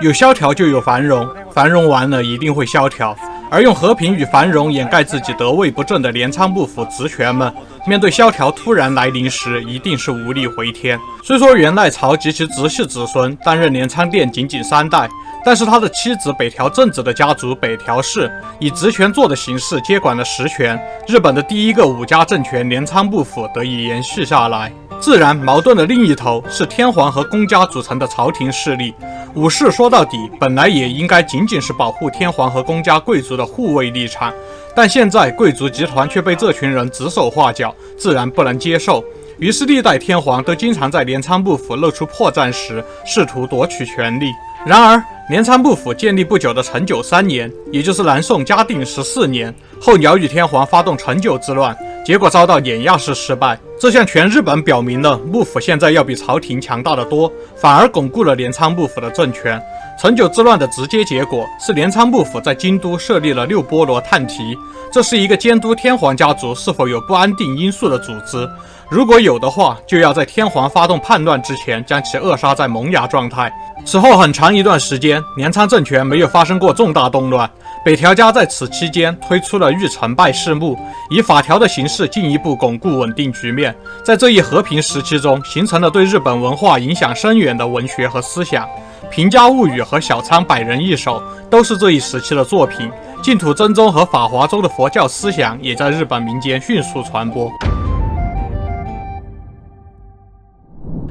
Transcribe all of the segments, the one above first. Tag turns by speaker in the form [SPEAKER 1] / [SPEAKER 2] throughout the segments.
[SPEAKER 1] 有萧条就有繁荣，繁荣完了一定会萧条。而用和平与繁荣掩盖自己得位不正的镰仓幕府职权们，面对萧条突然来临时，一定是无力回天。虽说源赖朝及其直系子孙担任镰仓殿仅3代，但是他的妻子北条政子的家族北条氏以职权座的形式接管了实权，日本的第一个武家政权镰仓幕府得以延续下来。自然，矛盾的另一头是天皇和公家组成的朝廷势力。武士说到底，本来也应该仅仅是保护天皇和公家贵族的护卫立场，但现在贵族集团却被这群人指手画脚，自然不能接受。于是历代天皇都经常在镰仓幕府露出破绽时，试图夺取权力。然而，镰仓幕府建立不久的成久3年，也就是南宋嘉定14年，后鸟羽天皇发动成久之乱，结果遭到碾压式失败。这向全日本表明了幕府现在要比朝廷强大得多，反而巩固了镰仓幕府的政权。成久之乱的直接结果是镰仓幕府在京都设立了六波罗探题，这是一个监督天皇家族是否有不安定因素的组织。如果有的话，就要在天皇发动叛乱之前将其扼杀在萌芽状态。此后很长一段时间，镰仓政权没有发生过重大动乱。北条家在此期间推出了御成败事目，以法条的形式进一步巩固稳定局面。在这一和平时期中，形成了对日本文化影响深远的文学和思想。《平家物语》和《小仓百人一首》都是这一时期的作品。净土真宗和法华宗的佛教思想也在日本民间迅速传播。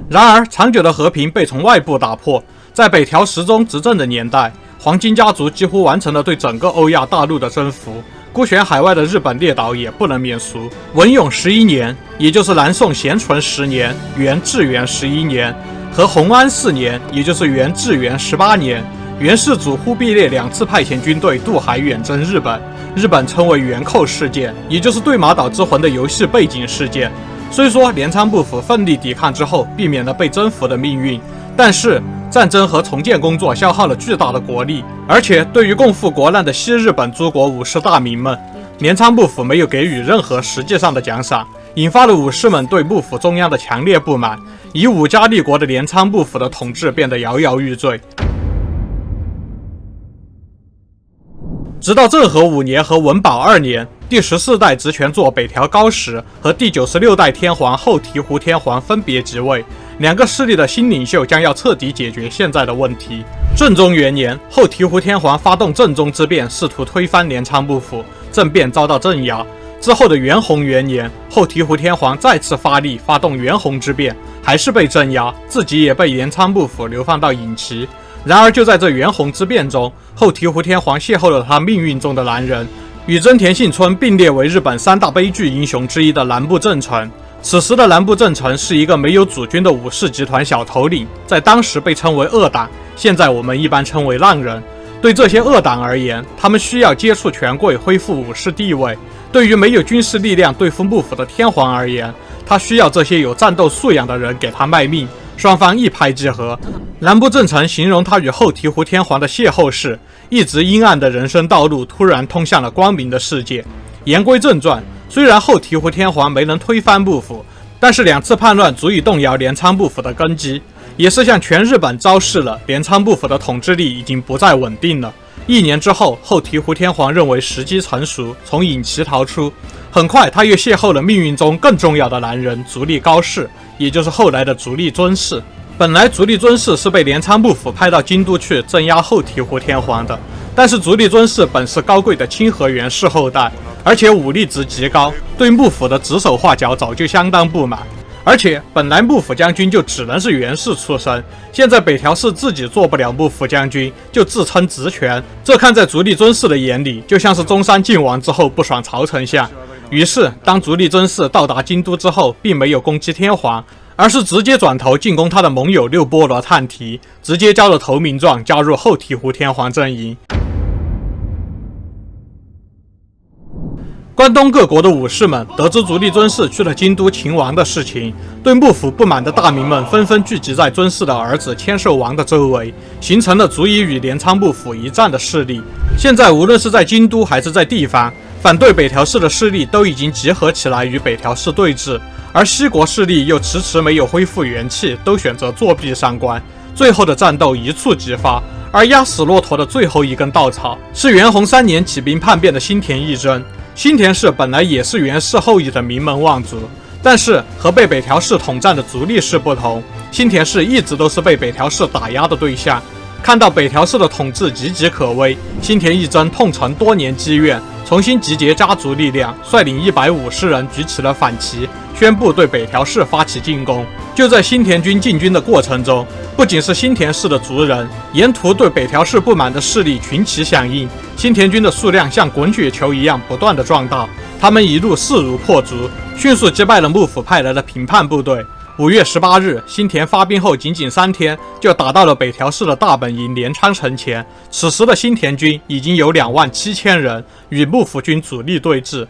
[SPEAKER 1] 然而，长久的和平被从外部打破。在北条时宗执政的年代，黄金家族几乎完成了对整个欧亚大陆的征服，孤悬海外的日本列岛也不能免俗。文永11年，也就是南宋咸淳10年（元至元11年）和弘安4年，也就是元至元18年，元世祖忽必烈2次派遣军队渡海远征日本，日本称为元寇事件，也就是对马岛之魂的游戏背景事件。虽说镰仓幕府奋力抵抗之后，避免了被征服的命运，但是战争和重建工作消耗了巨大的国力，而且对于共赴国难的西日本诸国武士大名们，镰仓幕府没有给予任何实际上的奖赏，引发了武士们对幕府中央的强烈不满，以武家立国的镰仓幕府的统治变得摇摇欲坠。直到政和5年和文保2年，第14代职权座北条高时和第96代天皇后醍醐天皇分别即位，两个势力的新领袖将要彻底解决现在的问题。正宗元年，后醍醐天皇发动正宗之变，试图推翻镰仓幕府，政变遭到镇压。之后的元弘元年，后醍醐天皇再次发力，发动元弘之变，还是被镇压，自己也被镰仓幕府流放到隐岐。然而就在这元弘之变中，后醍醐天皇邂逅了他命运中的男人，与真田幸村并列为日本3大悲剧英雄之一的南部政臣。此时的南部政臣是一个没有主君的武士集团小头领，在当时被称为恶党，现在我们一般称为浪人。对这些恶党而言，他们需要接触权贵，恢复武士地位。对于没有军事力量对付幕府的天皇而言，他需要这些有战斗素养的人给他卖命。双方一拍即合。南部政臣形容他与后醍醐天皇的邂逅是，一直阴暗的人生道路突然通向了光明的世界。言归正传，虽然后醍醐天皇没能推翻幕府，但是2次叛乱足以动摇镰仓幕府的根基，也是向全日本昭示了镰仓幕府的统治力已经不再稳定了。1年之后，后醍醐天皇认为时机成熟，从隐岐逃出。很快，他又邂逅了命运中更重要的男人足利高氏，也就是后来的足利尊氏。本来足利尊氏是被镰仓幕府派到京都去镇压后醍醐天皇的，但是足利尊氏本是高贵的清河源氏后代，而且武力值极高，对幕府的指手画脚早就相当不满。而且本来幕府将军就只能是源氏出身，现在北条氏自己做不了幕府将军，就自称职权，这看在足利尊氏的眼里，就像是中山靖王之后不爽曹丞相。于是当足利尊氏到达京都之后，并没有攻击天皇，而是直接转头进攻他的盟友六波罗探题，直接交了投名状，加入后醍醐天皇阵营。关东各国的武士们得知足利尊氏去了京都秦王的事情，对幕府不满的大名们纷纷聚集在尊氏的儿子千寿王的周围，形成了足以与镰仓幕府一战的势力。现在无论是在京都还是在地方，反对北条氏的势力都已经集合起来与北条氏对峙，而西国势力又迟迟没有恢复元气，都选择作壁上观。最后的战斗一触即发。而压死骆驼的最后一根稻草，是元弘3年起兵叛变的新田义贞。新田氏本来也是源氏后裔的名门望族，但是和被北条氏统战的足利氏不同，新田氏一直都是被北条氏打压的对象。看到北条氏的统治岌岌可危，新田义贞痛陈多年积怨，重新集结家族力量，率领150人举起了反旗，宣布对北条氏发起进攻。就在新田军进军的过程中，不仅是新田氏的族人，沿途对北条氏不满的势力群起响应，新田军的数量像滚雪球一样不断的壮大，他们一路势如破竹，迅速击败了幕府派来的平叛部队。5月18日，新田发兵后仅仅3天，就打到了北条氏的大本营镰仓城前。此时的新田军已经有27000人，与幕府军主力对峙。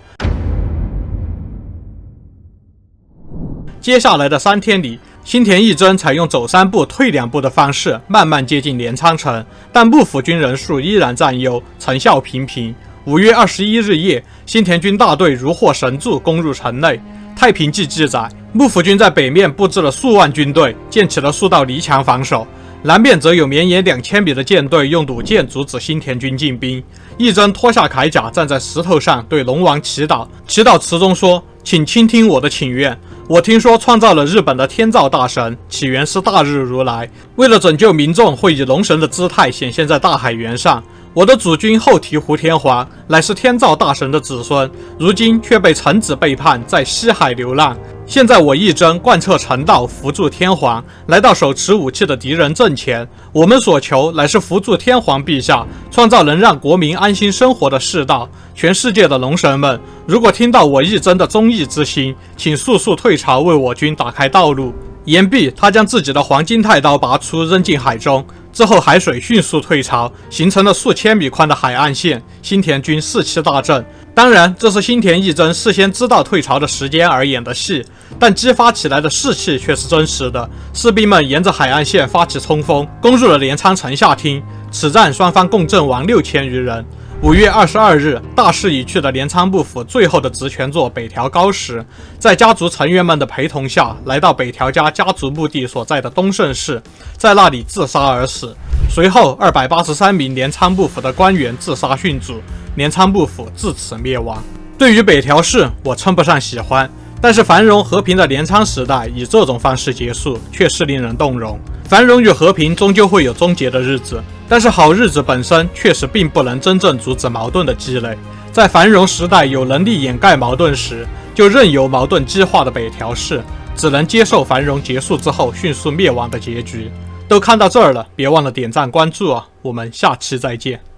[SPEAKER 1] 接下来的3天里，新田义贞采用走3步退2步的方式，慢慢接近镰仓城，但幕府军人数依然占优，成效平平。5月21日夜，新田军大队如获神助，攻入城内。太平记记载，幕府军在北面布置了数万军队，建起了数道篱墙防守，南面则有绵延2000米的舰队用弩箭阻止新田军进兵。义贞脱下铠甲，站在石头上对龙王祈祷，祈祷词中说：“请倾听我的请愿。我听说创造了日本的天照大神，起源是大日如来，为了拯救民众，会以龙神的姿态显现在大海原上。我的主君后醍醐天皇乃是天照大神的子孙，如今却被臣子背叛，在西海流浪。现在我义贞贯彻臣道，扶助天皇，来到手持武器的敌人阵前。我们所求乃是扶助天皇陛下，创造能让国民安心生活的世道。全世界的龙神们，如果听到我义贞的忠义之心，请速速退朝，为我军打开道路。”言毕，他将自己的黄金太刀拔出，扔进海中。之后，海水迅速退潮，形成了数千米宽的海岸线。新田军士气大振。当然，这是新田义贞事先知道退潮的时间而演的戏，但激发起来的士气却是真实的。士兵们沿着海岸线发起冲锋，攻入了镰仓城下町。此战双方共阵亡6000余人。5月22日，大势已去的镰仓幕府最后的职权座北条高时，在家族成员们的陪同下，来到北条家族墓地所在的东胜市，在那里自杀而死。随后，283名镰仓幕府的官员自杀殉主，镰仓幕府自此灭亡。对于北条氏，我称不上喜欢，但是繁荣和平的镰仓时代以这种方式结束，却是令人动容。繁荣与和平终究会有终结的日子，但是好日子本身确实并不能真正阻止矛盾的积累。在繁荣时代有能力掩盖矛盾时，就任由矛盾激化的北条氏，只能接受繁荣结束之后迅速灭亡的结局。都看到这儿了，别忘了点赞关注啊！我们下期再见。